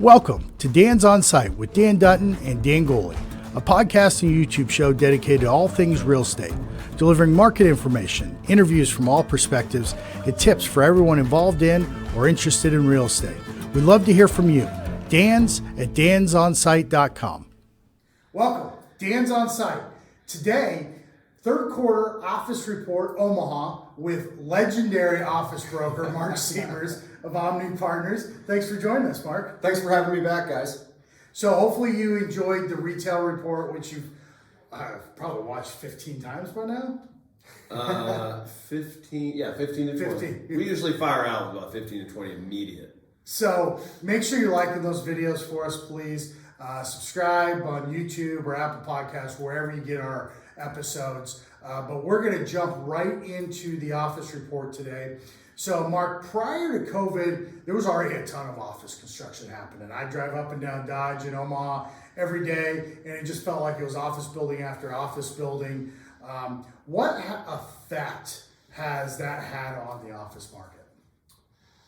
Welcome to Dan's On Site with Dan Dutton and Dan Goley, a podcast and YouTube show dedicated to all things real estate, delivering market information, interviews from all perspectives, and tips for everyone involved in or interested in real estate. We'd love to hear from you. dans@dansonsite.com. Welcome, Dan's On Site. Today, third quarter office report, Omaha, with legendary office broker Marc Siemers of Omni Partners. Thanks for joining us, Marc. Thanks for having me back, guys. So hopefully you enjoyed the retail report, which you've probably watched 15 times by now. 15 to 20. 15. We usually fire out about 15 to 20 immediate. So make sure you're liking those videos for us, please. Subscribe on YouTube or Apple Podcasts, wherever you get our episodes. But we're going to jump right into the office report today. So, Marc, prior to COVID, there was already a ton of office construction happening. I drive up and down Dodge in Omaha every day, and it just felt like it was office building after office building. What effect has that had on the office market?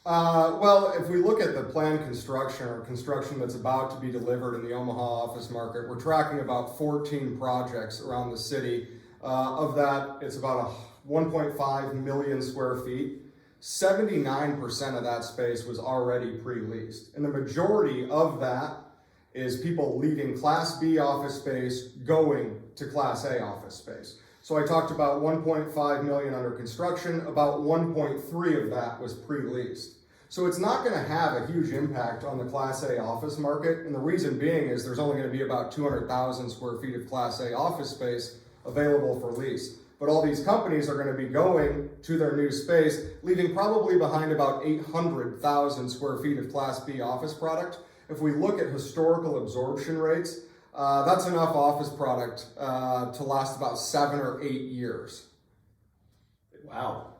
Well, if we look at the planned construction or construction that's about to be delivered in the Omaha office market, we're tracking about 14 projects around the city. Of that, it's about 1.5 million square feet. 79% of that space was already pre-leased. And the majority of that is people leaving Class B office space going to Class A office space. So I talked about 1.5 million under construction, about 1.3 of that was pre-leased. So it's not going to have a huge impact on the Class A office market. And the reason being is there's only going to be about 200,000 square feet of Class A office space available for lease. But all these companies are going to be going to their new space, leaving probably behind about 800,000 square feet of Class B office product. If we look at historical absorption rates, that's enough office product to last about 7 or 8 years. Wow.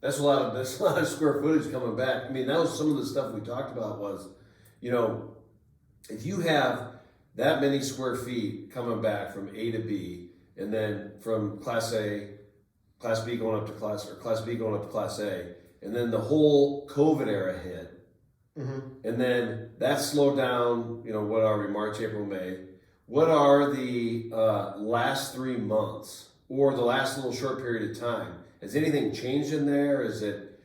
That's a lot of square footage coming back. I mean, that was some of the stuff we talked about was, if you have that many square feet coming back from A to B, and then from Class A, Class B going up to Class B going up to Class A, and then the whole COVID era hit, and then that slowed down. What are we? March, April, May. What are the last 3 months or the last little short period of time? Has anything changed in there? Is it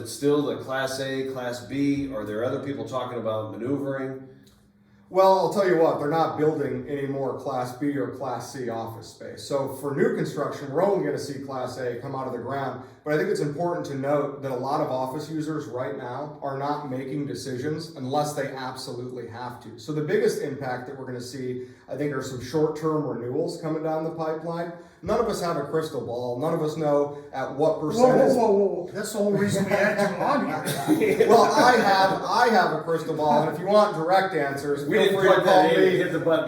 still the Class A, Class B? Are there other people talking about maneuvering? Well, I'll tell you what, they're not building any more Class B or Class C office space. So for new construction, we're only going to see Class A come out of the ground. But I think it's important to note that a lot of office users right now are not making decisions unless they absolutely have to. So the biggest impact that we're going to see, I think, are some short-term renewals coming down the pipeline. None of us have a crystal ball. None of us know at what percentage. Whoa. That's the whole reason we had you on here. Well, I have a crystal ball, and if you want direct answers, feel free to call me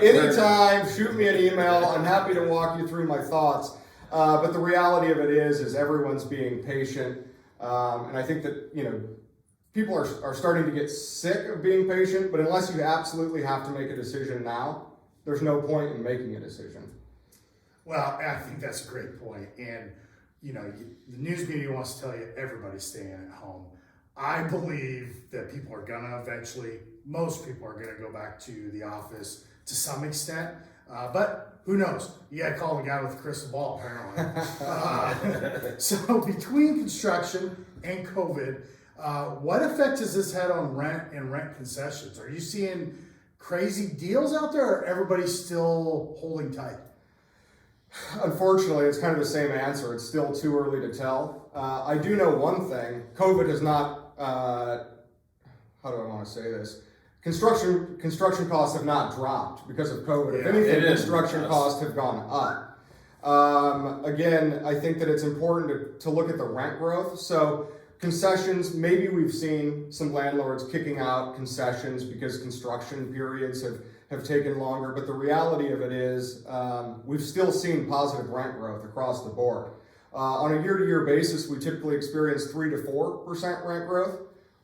anytime, shoot me an email. I'm happy to walk you through my thoughts. But the reality of it is everyone's being patient. And I think that, people are starting to get sick of being patient, but unless you absolutely have to make a decision now, there's no point in making a decision. Well, I think that's a great point. And, the news media wants to tell you everybody's staying at home. I believe that most people are going to go back to the office to some extent. But who knows? You got to call the guy with the crystal ball, apparently. So between construction and COVID, what effect has this had on rent and rent concessions? Are you seeing crazy deals out there, or everybody's still holding tight? Unfortunately, it's kind of the same answer. It's still too early to tell. I do know one thing. COVID has not, how do I want to say this? Construction costs have not dropped because of COVID. If anything, construction costs have gone up. Again, I think that it's important to look at the rent growth. So concessions, maybe we've seen some landlords kicking out concessions because construction periods have taken longer, but the reality of it is we've still seen positive rent growth across the board. On a year-to-year basis, we typically experience 3 to 4% rent growth.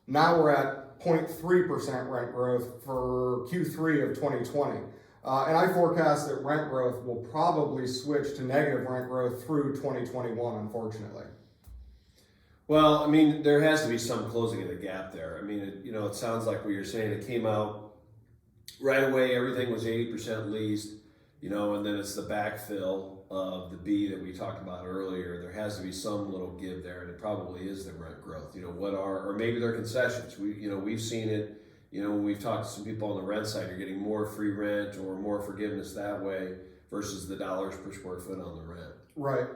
Now we're at 0.3% rent growth for Q3 of 2020. And I forecast that rent growth will probably switch to negative rent growth through 2021, unfortunately. Well, I mean, there has to be some closing of the gap there. I mean, it sounds like what you're saying. It came out right away. Everything was 80% leased, and then it's the backfill of the B that we talked about earlier. There has to be some little give there, and it probably is the rent growth. Or maybe they're concessions. We've seen it. When we've talked to some people on the rent side, you're getting more free rent or more forgiveness that way versus the dollars per square foot on the rent. Right.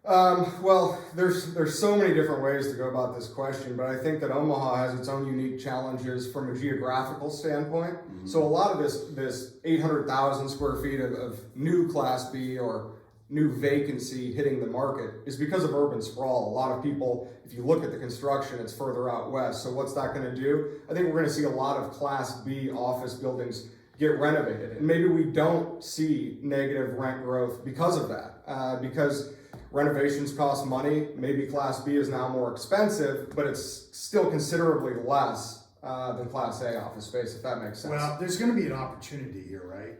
Well, there's so many different ways to go about this question, but I think that Omaha has its own unique challenges from a geographical standpoint. Mm-hmm. So a lot of this 800,000 square feet of new Class B or new vacancy hitting the market is because of urban sprawl. A lot of people, if you look at the construction, it's further out west. So what's that going to do? I think we're going to see a lot of Class B office buildings get renovated, and maybe we don't see negative rent growth because of that, because renovations cost money. Maybe Class B is now more expensive, but it's still considerably less than Class A office space, if that makes sense. Well, there's going to be an opportunity here, right?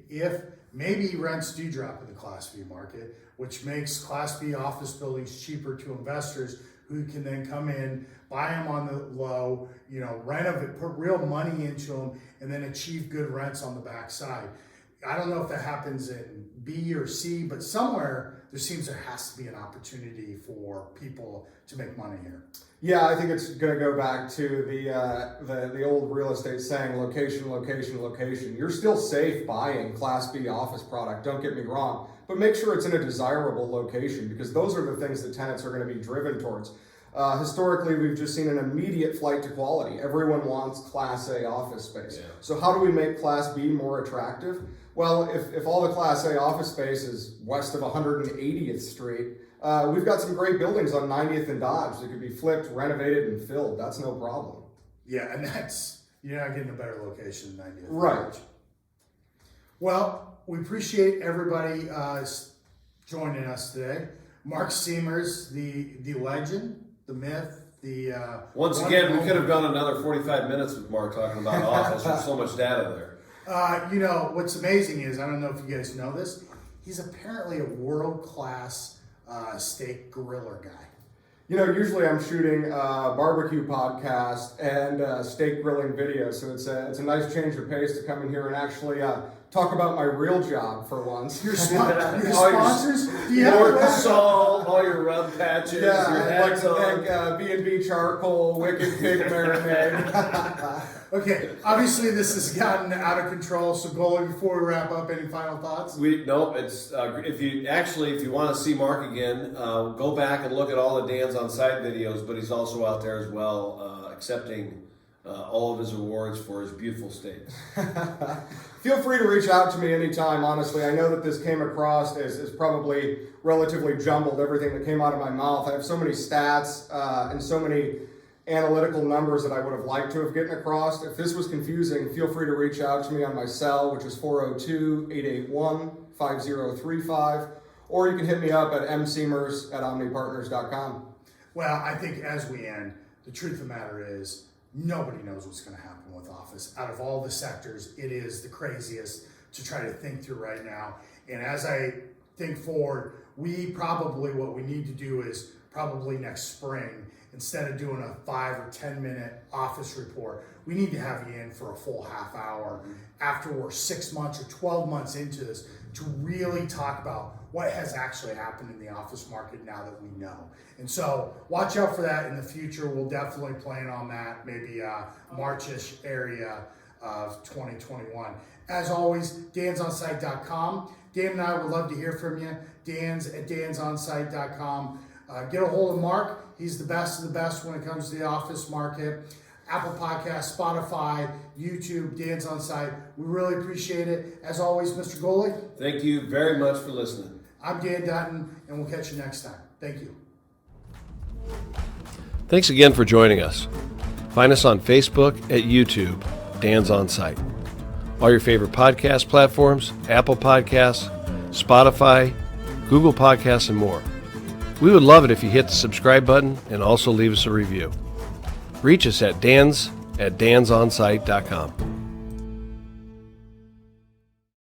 If maybe rents do drop in the Class B market, which makes Class B office buildings cheaper to investors who can then come in, buy them on the low, renovate, put real money into them, and then achieve good rents on the backside. I don't know if that happens in B or C, but somewhere there has to be an opportunity for people to make money here. Yeah, I think it's going to go back to the old real estate saying, location, location, location. You're still safe buying Class B office product, don't get me wrong, but make sure it's in a desirable location, because those are the things that tenants are going to be driven towards. Historically, we've just seen an immediate flight to quality. Everyone wants Class A office space. Yeah. So how do we make Class B more attractive? Well, if all the Class A office space is west of 180th Street, we've got some great buildings on 90th and Dodge that could be flipped, renovated, and filled. That's no problem. Yeah, and you're not getting a better location than 90th. Right. Well, we appreciate everybody joining us today. Marc Siemers, the legend, the myth, Once again, we could have gone another 45 minutes with Marc talking about office. There's so much data there. What's amazing is, I don't know if you guys know this, he's apparently a world-class steak griller guy. Usually I'm shooting a barbecue podcast and steak grilling videos, so it's a nice change of pace to come in here and actually talk about my real job for once. Your sponsors? Your salt, all your rub patches. Yeah, I'd like to thank B&B Charcoal, Wicked Pig Marinade. Okay, obviously this has gotten out of control, so Goalie, before we wrap up, any final thoughts? It's if you want to see Marc again, go back and look at all the Dan's on Site videos, but he's also out there as well, accepting all of his awards for his beautiful steaks. Feel free to reach out to me anytime, honestly. I know that this came across as probably relatively jumbled, everything that came out of my mouth. I have so many stats and so many analytical numbers that I would have liked to have gotten across. If this was confusing, feel free to reach out to me on my cell, which is 402-881-5035, or you can hit me up at msiemers@omnipartners.com. Well, I think as we end, the truth of the matter is nobody knows what's going to happen with office. Out of all the sectors, it is the craziest to try to think through right now. And as I think forward, what we need to do is probably next spring, instead of doing a 5 or 10 minute office report, we need to have you in for a full half hour after we're 6 months or 12 months into this to really talk about what has actually happened in the office market now that we know. And so watch out for that in the future. We'll definitely plan on that, maybe March-ish area of 2021. As always, dansonsite.com. Dan and I would love to hear from you. dans@dansonsite.com. Get a hold of Marc. He's the best of the best when it comes to the office market. Apple Podcasts, Spotify, YouTube, Dan's on Site. We really appreciate it. As always, Mr. Goalie. Thank you very much for listening. I'm Dan Dutton, and we'll catch you next time. Thank you. Thanks again for joining us. Find us on Facebook, at YouTube, Dan's on Site. All your favorite podcast platforms, Apple Podcasts, Spotify, Google Podcasts, and more. We would love it if you hit the subscribe button and also leave us a review. Reach us at dansonsite.com.